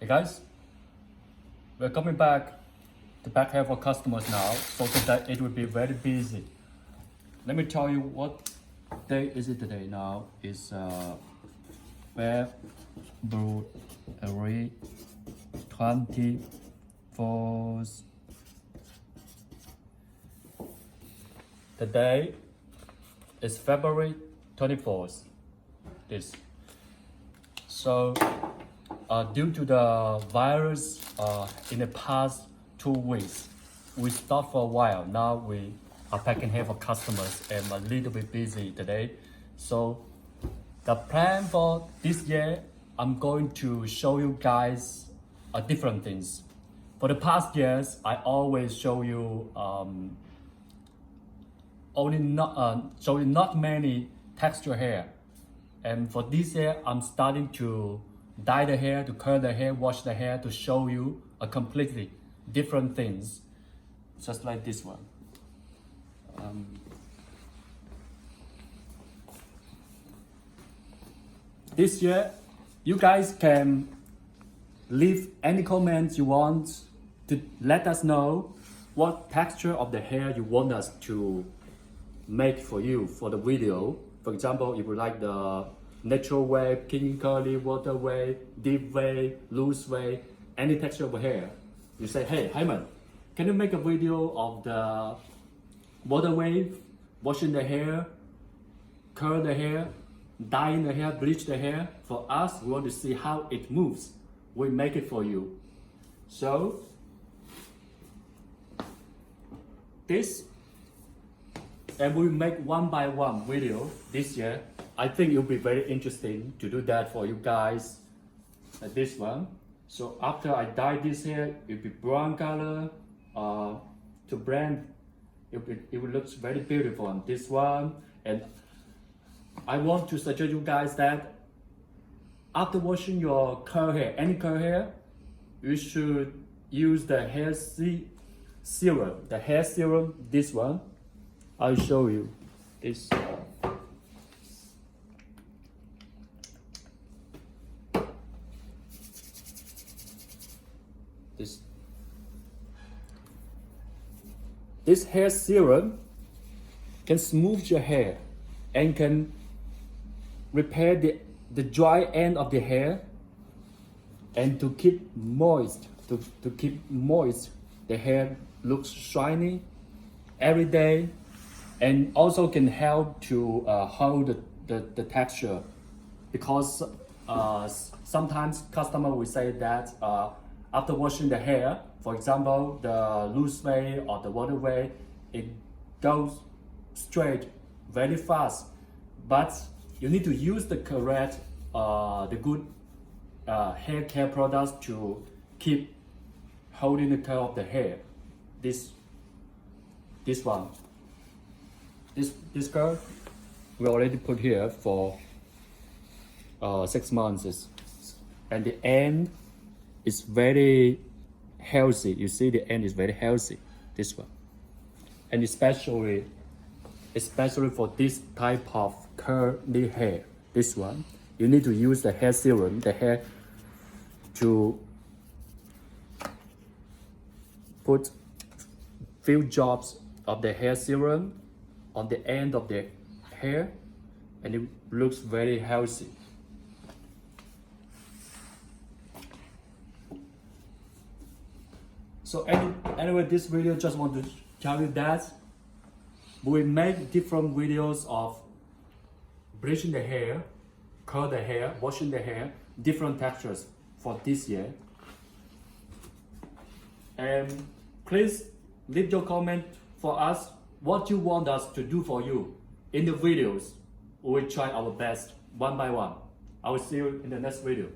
Hey guys, we're coming back to back hair for customers now, so that it will be very busy. Let me tell you what day is it today now. It's February 24th. The day is February 24th. This. So due to the virus in the past 2 weeks, we stopped for a while. Now we are packing hair for customers and a little bit busy today. So the plan for this year, I'm going to show you guys different things. For the past years, I always show you not many texture hair. And for this year, I'm starting to dye the hair, to curl the hair, wash the hair, to show you a completely different things, just like this one. This year, you guys can leave any comments you want to let us know what texture of the hair you want us to make for you for the video. For example, if you like the natural wave, kinky curly, water wave, deep wave, loose wave, any texture of hair, you say, hey, Hyman, can you make a video of the water wave, washing the hair, curl the hair, dyeing the hair, bleach the hair? For us, we want to see how it moves. We make it for you. So, this, and we make one by one video this year. I think it'll be very interesting to do that for you guys, like this one. So after I dye this hair, it'll be brown color. To blend, it will look very beautiful on this one. And I want to suggest you guys that after washing your curl hair, any curl hair, you should use the hair serum. The hair serum, this one. I'll show you this. This hair serum can smooth your hair and can repair the dry end of the hair, and to keep moist, the hair looks shiny every day, and also can help to hold the texture, because sometimes customer will say that after washing the hair, for example, the loose way or the water way, it goes straight very fast. But you need to use the correct, the good hair care products to keep holding the curl of the hair. This one, this curl, we already put here for 6 months, and the end is very healthy. You see the end is very healthy, this one. And especially for this type of curly hair, this one, you need to use the hair serum, the hair, to put few drops of the hair serum on the end of the hair, and it looks very healthy. So anyway, this video just want to tell you that we make different videos of bleaching the hair, curl the hair, washing the hair, different textures for this year. And please leave your comment for us what you want us to do for you in the videos. We will try our best one by one. I will see you in the next video.